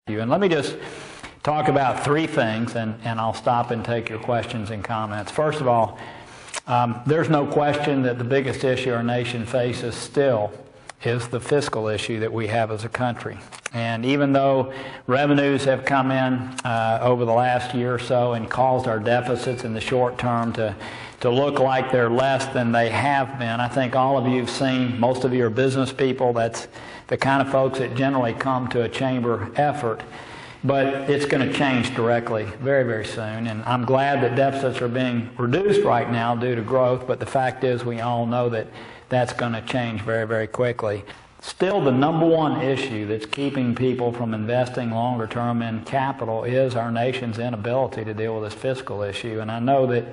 And let me just talk about three things, and I'll stop and take your questions and comments. First of all, there's no question that the biggest issue our nation faces still is the fiscal issue that we have as a country. And even though revenues have come in over the last year or so and caused our deficits in the short term to look like they're less than they have been, I think all of you have seen, most of you are business people, that's the kind of folks that generally come to a chamber effort. But it's going to change directly very, very soon. And I'm glad that deficits are being reduced right now due to growth, but the fact is we all know that that's going to change very, very quickly. Still, the number one issue that's keeping people from investing longer term in capital is our nation's inability to deal with this fiscal issue. And I know that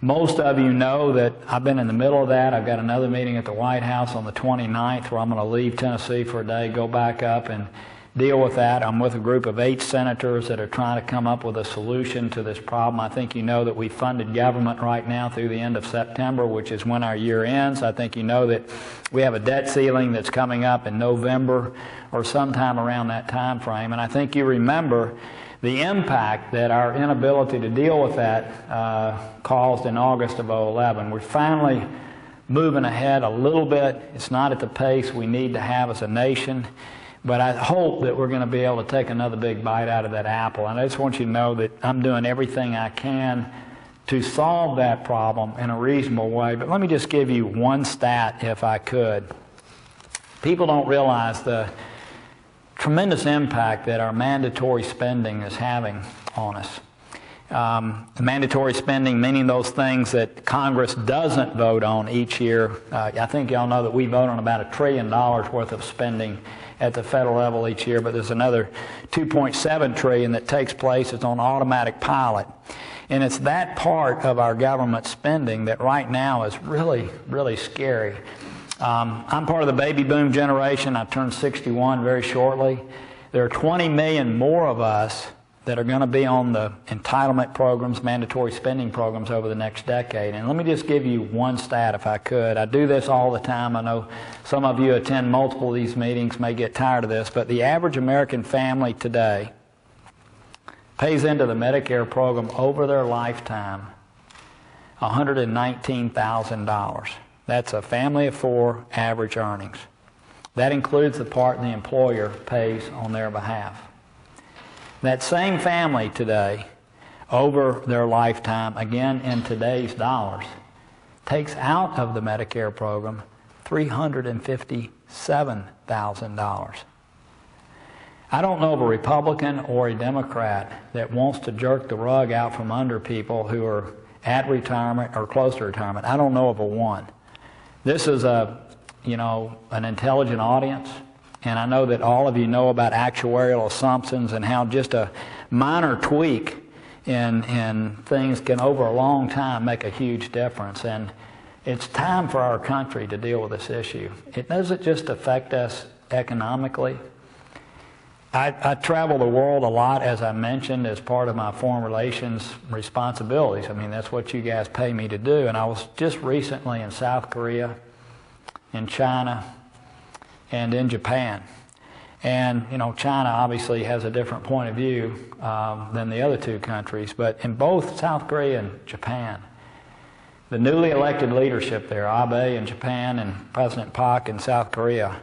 most of you know that I've been in the middle of that. I've got another meeting at the White House on the 29th where I'm going to leave Tennessee for a day, go back up and deal with that. I'm with a group of 8 senators that are trying to come up with a solution to this problem. I think you know that we funded government right now through the end of September, which is when our year ends. I think you know that we have a debt ceiling that's coming up in November or sometime around that time frame. And I think you remember the impact that our inability to deal with that caused in August of 2011. We're finally moving ahead a little bit. It's not at the pace we need to have as a nation. But I hope that we're going to be able to take another big bite out of that apple. And I just want you to know that I'm doing everything I can to solve that problem in a reasonable way. But let me just give you one stat, if I could. People don't realize the tremendous impact that our mandatory spending is having on us. The mandatory spending, meaning those things that Congress doesn't vote on each year. I think y'all know that we vote on about $1 trillion worth of spending at the federal level each year, but there's another $2.7 trillion that takes place. It's on automatic pilot. And it's that part of our government spending that right now is really, really scary. I'm part of the baby boom generation. I turned 61 very shortly. There are 20 million more of us that are going to be on the entitlement programs, mandatory spending programs over the next decade. And let me just give you one stat, if I could. I do this all the time. I know some of you attend multiple of these meetings, may get tired of this, but the average American family today pays into the Medicare program over their lifetime $119,000. That's a family of 4 average earnings. That includes the part the employer pays on their behalf. That same family today, over their lifetime, again in today's dollars, takes out of the Medicare program $357,000. I don't know of a Republican or a Democrat that wants to jerk the rug out from under people who are at retirement or close to retirement. I don't know of a one. This is an intelligent audience. And I know that all of you know about actuarial assumptions and how just a minor tweak in things can over a long time make a huge difference. And it's time for our country to deal with this issue. It doesn't just affect us economically. I travel the world a lot, as I mentioned, as part of my foreign relations responsibilities. I mean, that's what you guys pay me to do. And I was just recently in South Korea, in China, and in Japan. And, China obviously has a different point of view than the other 2 countries, but in both South Korea and Japan, the newly elected leadership there, Abe in Japan and President Park in South Korea,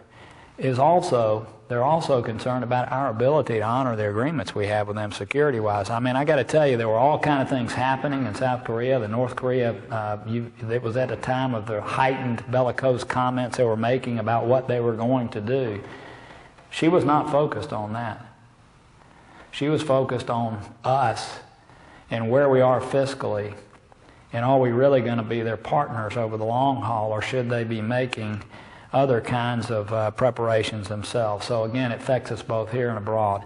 they're also concerned about our ability to honor the agreements we have with them security-wise. I mean, I got to tell you, there were all kind of things happening in South Korea. The North Korea, it was at the time of the heightened bellicose comments they were making about what they were going to do. She was not focused on that. She was focused on us and where we are fiscally, and are we really going to be their partners over the long haul, or should they be making other kinds of preparations themselves. So again, it affects us both here and abroad.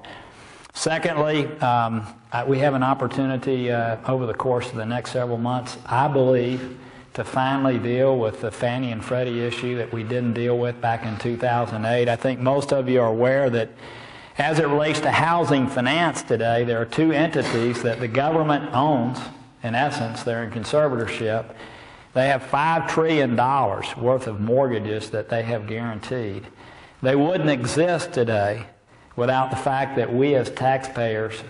Secondly, we have an opportunity over the course of the next several months, I believe, to finally deal with the Fannie and Freddie issue that we didn't deal with back in 2008. I think most of you are aware that as it relates to housing finance today, there are 2 entities that the government owns. In essence, they're in conservatorship. They have $5 trillion worth of mortgages that they have guaranteed. They wouldn't exist today without the fact that we as taxpayers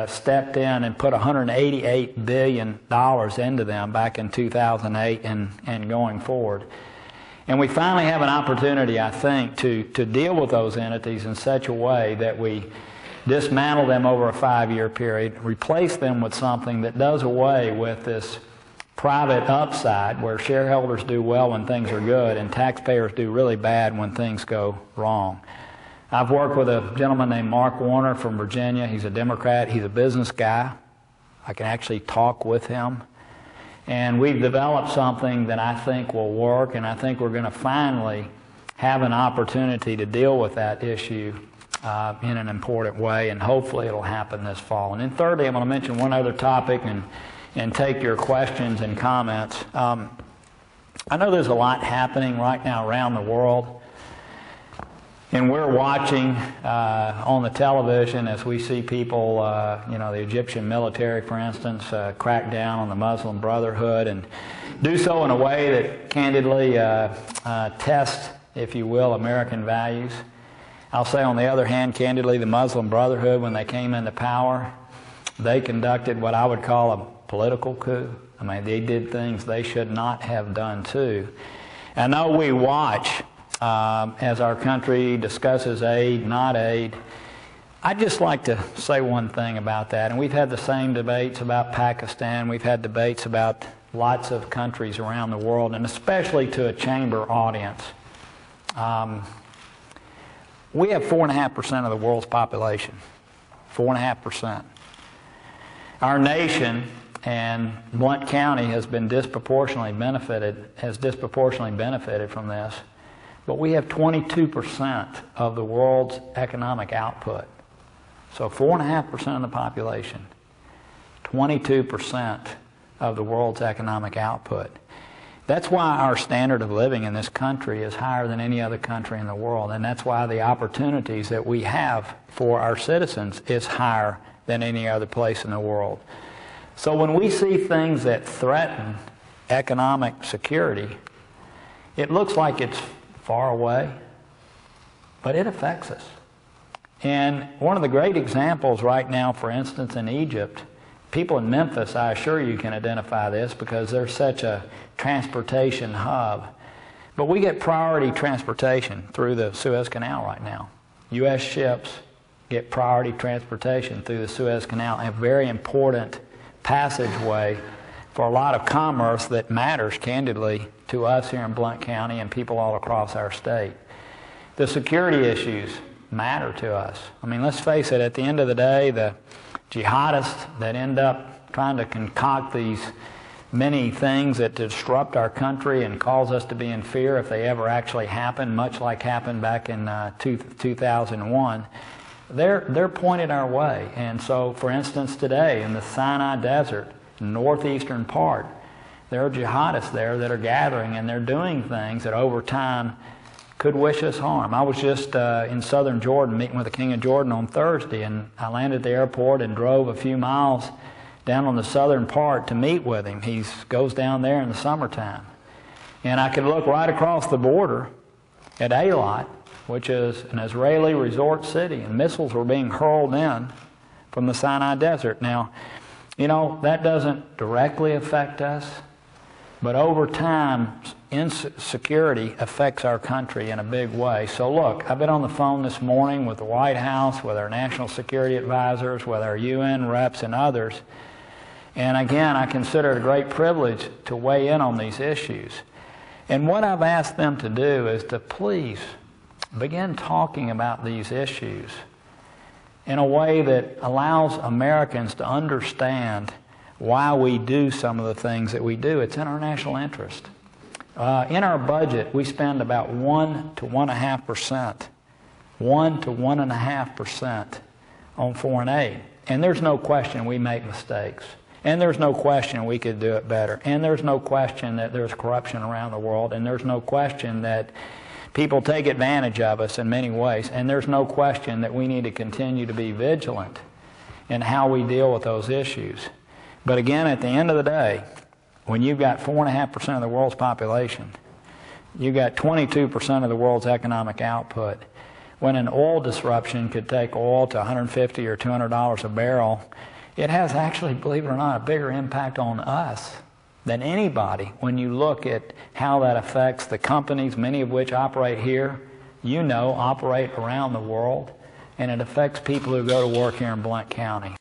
stepped in and put $188 billion into them back in 2008 and going forward. And we finally have an opportunity, I think, to deal with those entities in such a way that we dismantle them over a 5-year period, replace them with something that does away with this private upside where shareholders do well when things are good and taxpayers do really bad when things go wrong. I've worked with a gentleman named Mark Warner from Virginia. He's a Democrat. He's a business guy. I can actually talk with him. And we've developed something that I think will work, and I think we're going to finally have an opportunity to deal with that issue in an important way, and hopefully it'll happen this fall. And then thirdly, I'm going to mention one other topic and take your questions and comments. I know there's a lot happening right now around the world. And we're watching on the television as we see people, the Egyptian military, for instance, crack down on the Muslim Brotherhood and do so in a way that candidly tests, if you will, American values. I'll say on the other hand, candidly, the Muslim Brotherhood, when they came into power, they conducted what I would call a political coup. I mean, they did things they should not have done too. I know we watch as our country discusses aid, not aid. I'd just like to say one thing about that, and we've had the same debates about Pakistan. We've had debates about lots of countries around the world, and especially to a chamber audience. We have 4.5% of the world's population. 4.5%. Our nation and Blount County has disproportionately benefited from this. But we have 22% of the world's economic output. So 4.5% of the population, 22% of the world's economic output. That's why our standard of living in this country is higher than any other country in the world. And that's why the opportunities that we have for our citizens is higher than any other place in the world. So when we see things that threaten economic security, it looks like it's far away, but it affects us. And one of the great examples right now, for instance, in Egypt, people in Memphis, I assure you, can identify this because they're such a transportation hub. But we get priority transportation through the Suez Canal right now. U.S. ships get priority transportation through the Suez Canal, a very important passageway for a lot of commerce that matters, candidly, to us here in Blount County and people all across our state. The security issues matter to us. I mean, let's face it, at the end of the day, the jihadists that end up trying to concoct these many things that disrupt our country and cause us to be in fear if they ever actually happen, much like happened back in 2001, they're pointed our way. And so, for instance, today in the Sinai Desert, northeastern part, there are jihadists there that are gathering, and they're doing things that over time could wish us harm. I was just in southern Jordan meeting with the King of Jordan on Thursday, and I landed at the airport and drove a few miles down on the southern part to meet with him. He goes down there in the summertime. And I could look right across the border at Eilat, which is an Israeli resort city, and missiles were being hurled in from the Sinai Desert. Now, that doesn't directly affect us, but over time, insecurity affects our country in a big way. So look, I've been on the phone this morning with the White House, with our national security advisors, with our UN reps and others. And again, I consider it a great privilege to weigh in on these issues. And what I've asked them to do is to please begin talking about these issues in a way that allows Americans to understand why we do some of the things that we do. It's in our national interest. In our budget, we spend about 1 to 1.5%, 1 to 1.5% on foreign aid. And there's no question we make mistakes. And there's no question we could do it better. And there's no question that there's corruption around the world. And there's no question that people take advantage of us in many ways. And there's no question that we need to continue to be vigilant in how we deal with those issues. But again, at the end of the day, when you've got 4.5% of the world's population, you've got 22% of the world's economic output, when an oil disruption could take oil to $150 or $200 a barrel, it has actually, believe it or not, a bigger impact on us than anybody when you look at how that affects the companies, many of which operate here, operate around the world, and it affects people who go to work here in Blount County.